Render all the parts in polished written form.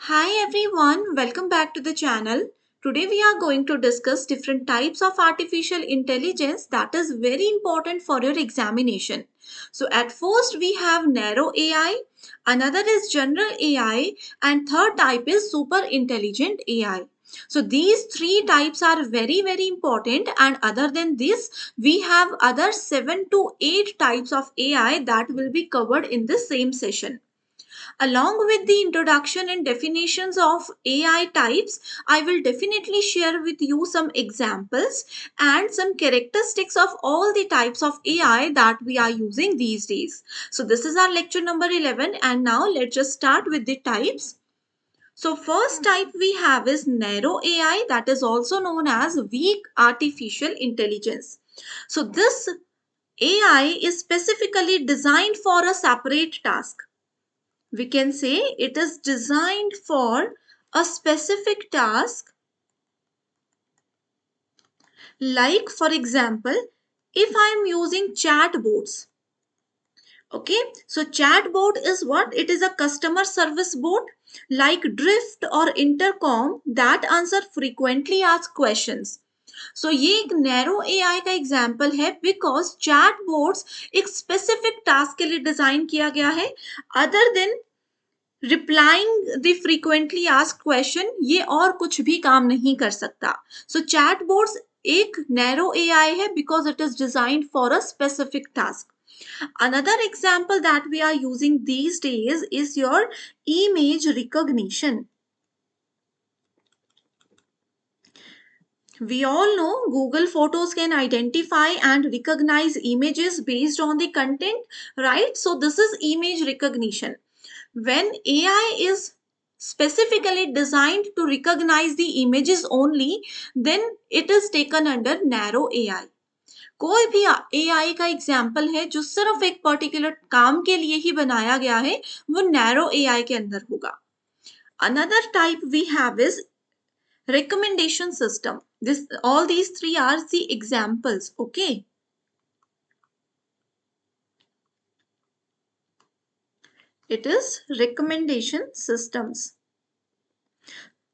Hi everyone, welcome back to the channel. Today we are going to discuss different types of artificial intelligence that is very important for your examination. So at first we have narrow AI, another is general AI, and third type is super intelligent AI. So these three types are very important, and other than this we have other 7 to 8 types of AI that will be covered in the same session. Along with the introduction and definitions of AI types, I will definitely share with you some examples and some characteristics of all the types of AI that we are using these days. So this is our lecture number 11, and now let's just start with the types. So first type we have is narrow AI, that is also known as weak artificial intelligence. So this AI is specifically designed for a separate task. We can say it is designed for a specific task, like for example, if I am using chatbots. Okay, so chatbot is what? It is a customer service bot like Drift or Intercom that answer frequently asked questions. So ये एक narrow AI का example है because chat boards एक specific task के लिए design किया गया है other than replying the frequently asked question ये और कुछ भी काम नहीं कर सकता. सो चैट बोर्ड्स एक नैरो एआई है because it is designed for a specific task. Another example that we are using these days is your image recognition. We all know Google Photos can identify and recognize images based on the content, right? So this is image recognition. When AI is specifically designed to recognize the images only, then it is taken under narrow AI. कोई भी AI का example है जो सिर्फ एक particular काम के लिए ही बनाया गया है, वो नैरो AI के अंदर होगा. Another type we have is recommendation system. All these three are the examples. Okay, it is recommendation systems.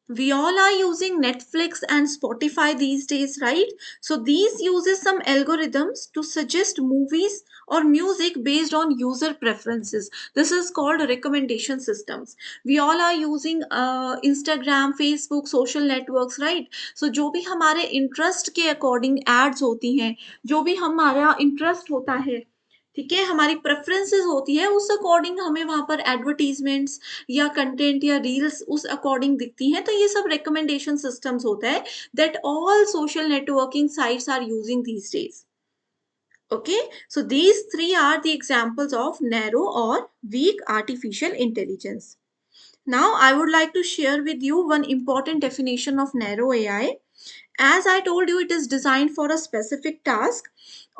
We all are using Netflix and Spotify these days, right? So these uses some algorithms to suggest movies or music based on user preferences. This is called recommendation systems. We all are using Instagram, Facebook, social networks, right? So जो भी हमारे interest के according ads होती हैं, जो भी हमारा interest होता है, ठीक है, हमारी प्रेफरेंसेस होती है, उस अकॉर्डिंग हमें वहां पर एडवर्टीजमेंट्स या कंटेंट या रील्स उस अकॉर्डिंग दिखती हैं. तो ये सब रिकमेंडेशन सिस्टम्स होता है that all social networking sites are using these days. Okay, so these three are the examples of narrow or weak artificial intelligence. Now I would like to share with you one important definition of narrow AI. As I told you, it is designed for a specific task,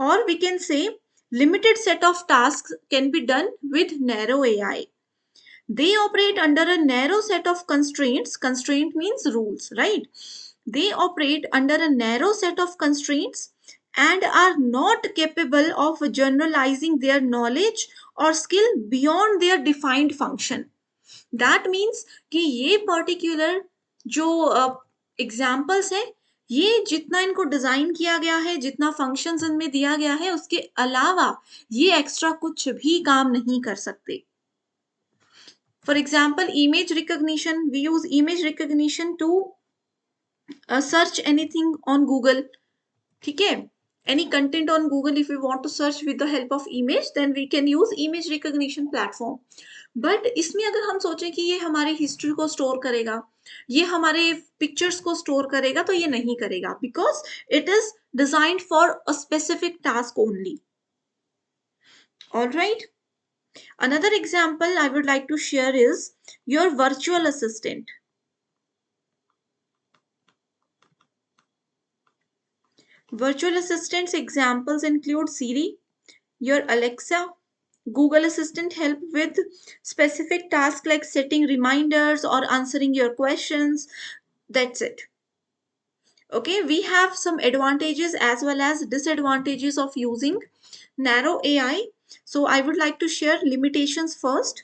or we can say limited set of tasks can be done with narrow AI. They operate under a narrow set of constraints. Constraint means rules, right? They operate under a narrow set of constraints and are not capable of generalizing their knowledge or skill beyond their defined function. That means कि ये particular जो examples है, ये जितना इनको design किया गया है, जितना फंक्शंस इनमें दिया गया है, उसके अलावा ये एक्स्ट्रा कुछ भी काम नहीं कर सकते. For example, image recognition. We use image recognition to search anything on Google. ठीक है, any content on Google, if we want to search with the help of image, then we can use image recognition platform. But इसमें अगर हम सोचें कि ये हमारी history को स्टोर करेगा, ये हमारे पिक्चर्स को स्टोर करेगा, तो ये नहीं करेगा because it is designed for a specific task only. Alright, another example I would like to share is your virtual assistant. Virtual assistants examples include Siri, your Alexa, Google Assistant help with specific tasks like setting reminders or answering your questions. That's it. Okay, we have some advantages as well as disadvantages of using narrow AI. So I would like to share limitations first.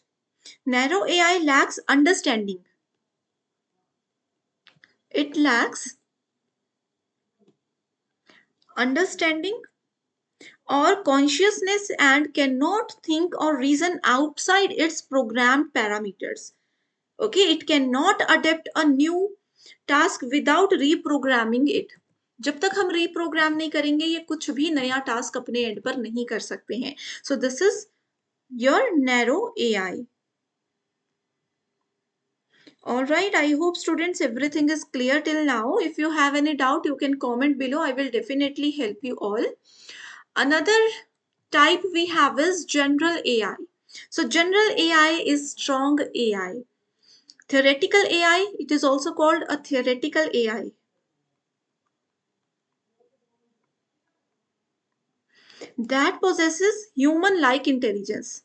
Narrow AI lacks understanding. It lacks understanding or consciousness and cannot think or reason outside its programmed parameters. Okay, it cannot adapt a new task without reprogramming it. जब तक हम reprogram नहीं करेंगे ये कुछ भी नया task अपने end पर नहीं कर सकते हैं. So this is your narrow AI. All right, I hope students everything is clear till now. If you have any doubt, you can comment below. I will definitely help you all. Another type we have is general AI. So general AI is strong AI. Theoretical AI, it is also called a theoretical AI. That possesses human-like intelligence.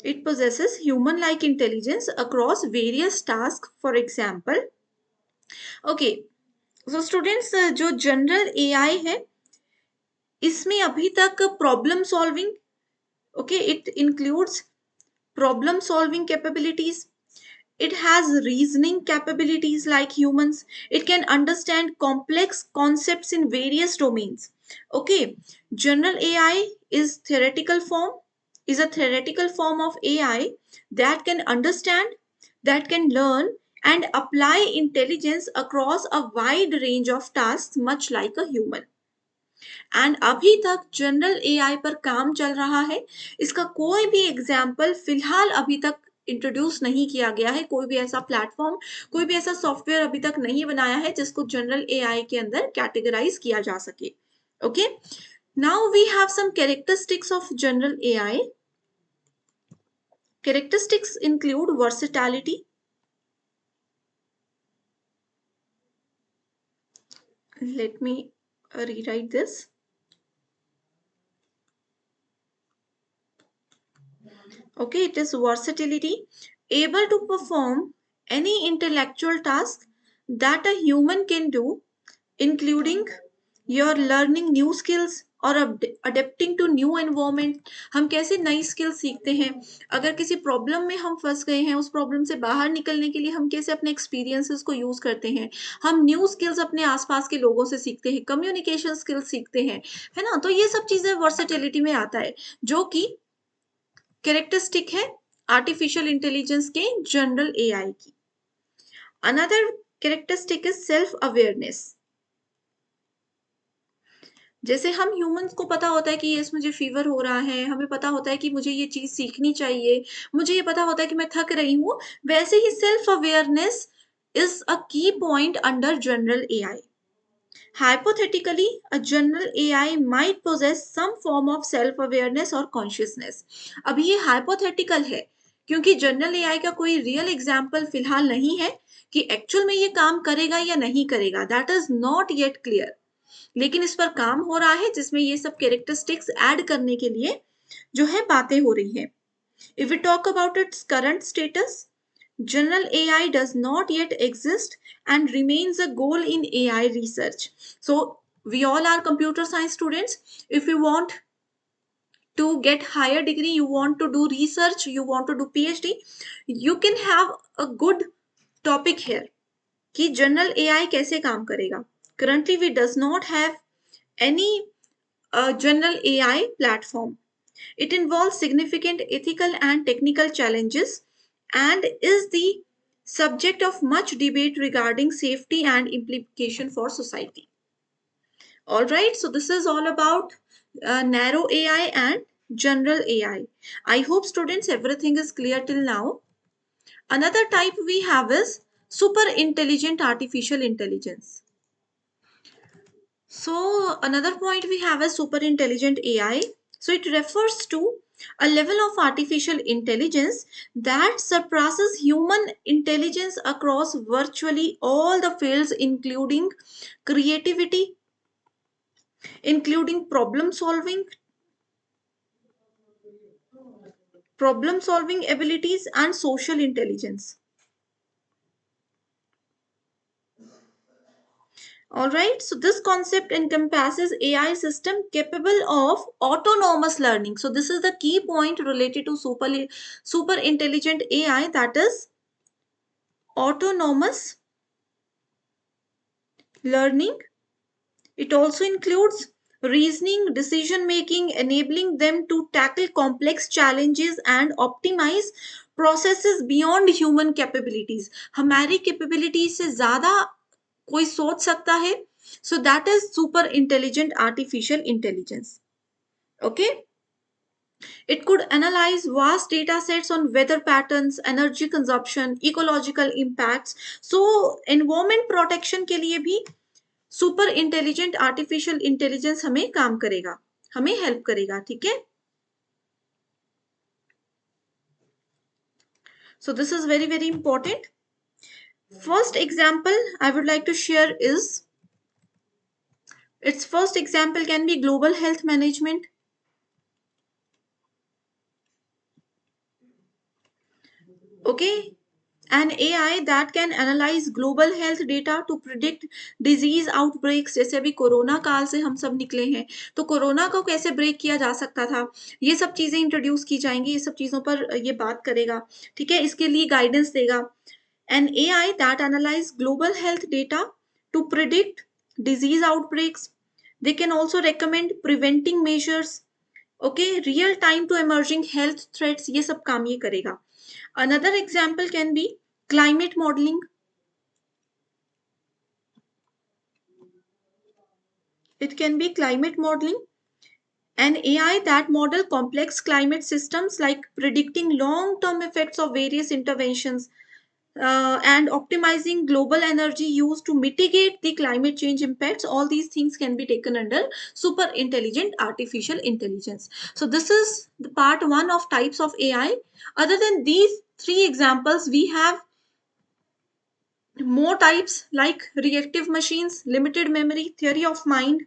It possesses human-like intelligence across various tasks. For example, okay, so students, जो general AI है, इसमें अभी तक problem solving, okay, it includes problem solving capabilities. It has reasoning capabilities like humans. It can understand complex concepts in various domains. Okay, general AI is a theoretical form of AI that can understand, that can learn and apply intelligence across a wide range of tasks much like a human. And अभी तक general AI पर काम चल रहा है. इसका कोई भी एग्जाम्पल फिलहाल अभी तक इंट्रोड्यूस नहीं किया गया है. कोई भी ऐसा प्लेटफॉर्म, कोई भी ऐसा सॉफ्टवेयर अभी तक नहीं बनाया है जिसको जनरल एआई के अंदर कैटेगराइज किया जा सके. Okay, now we have some characteristics of general AI. Characteristics include versatility. Let me rewrite this. Okay, it is versatility, able to perform any intellectual task that a human can do, including your learning new skills और adapting to new environment. हम कैसे नई skill सीखते हैं, अगर किसी problem में हम फंस गए हैं, उस प्रॉब्लम से बाहर निकलने के लिए हम कैसे अपने एक्सपीरियंसेस को यूज करते हैं. हम न्यू स्किल्स अपने आसपास के लोगों से सीखते हैं, कम्युनिकेशन स्किल्स सीखते हैं, है ना. तो ये सब चीजें वर्सेटिलिटी में आता है, जो कि कैरेक्टरिस्टिक है आर्टिफिशियल इंटेलिजेंस के जनरल एआई की. Another characteristic is self awareness. जैसे हम ह्यूमंस को पता होता है कि यस मुझे फीवर हो रहा है, हमें पता होता है कि मुझे ये चीज सीखनी चाहिए, मुझे ये पता होता है कि मैं थक रही हूं, वैसे ही सेल्फ अवेयरनेस इज अ की point under general AI. Hypothetically, a general AI might possess some form of self-awareness or consciousness. अभी ये hypothetical है, क्योंकि जनरल एआई का कोई रियल एग्जाम्पल फिलहाल नहीं है कि एक्चुअल में ये काम करेगा या नहीं करेगा. That is not yet clear. लेकिन इस पर काम हो रहा है जिसमें ये सब कैरेक्टरिस्टिक्स ऐड करने के लिए जो है बातें हो रही हैं. If we talk about its current status, general AI does not yet exist and remains a goal in AI research. So, we all are computer science students. If you want to get higher degree, you want to do research, you want to do PhD, you can have a good topic here कि general AI कैसे काम करेगा. Currently, we does not have any general AI platform. It involves significant ethical and technical challenges and is the subject of much debate regarding safety and implication for society. All right, so this is all about narrow AI and general AI. I hope students everything is clear till now. Another type we have is super intelligent artificial intelligence. So another point we have is super intelligent AI. So it refers to a level of artificial intelligence that surpasses human intelligence across virtually all the fields, including creativity, including problem solving abilities and social intelligence. All right, so this concept encompasses AI system capable of autonomous learning. So this is the key point related to super intelligent AI, that is autonomous learning. It also includes reasoning, decision making, enabling them to tackle complex challenges and optimize processes beyond human capabilities. हमारी capabilities से ज़्यादा कोई सोच सकता है. So that is super intelligent artificial intelligence. Okay. It could analyze vast data sets on weather patterns, energy consumption, ecological impacts. So environment protection के लिए भी सुपर इंटेलिजेंट आर्टिफिशियल इंटेलिजेंस हमें काम करेगा, हमें हेल्प करेगा. ठीक है. So this is very very important. First example I would like to share is, its first example can be global health management. Okay. An AI that can analyze global health data to predict disease outbreaks. जैसे अभी corona काल से हम सब निकले हैं, तो corona को कैसे ब्रेक किया जा सकता था, ये सब चीजें इंट्रोड्यूस की जाएंगी, ये सब चीजों पर ये बात करेगा. ठीक है, इसके लिए गाइडेंस देगा. An AI that analyze global health data to predict disease outbreaks. They can also recommend preventing measures. Okay, real time to emerging health threats, ये सब काम ये करेगा. Another example can be climate modeling. It can be climate modeling. An AI that model complex climate systems, like predicting long-term effects of various interventions and optimizing global energy use to mitigate the climate change impacts. All these things can be taken under super intelligent artificial intelligence. So this is the part one of types of AI. Other than these three examples, we have more types like reactive machines, limited memory, theory of mind,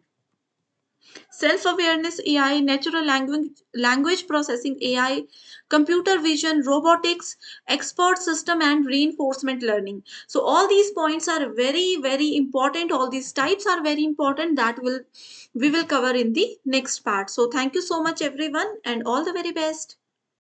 self-awareness AI, natural language processing AI, computer vision, robotics, expert system, and reinforcement learning. So all these points are very very important. All these types are very important. That will we will cover in the next part. So thank you so much everyone, and all the very best.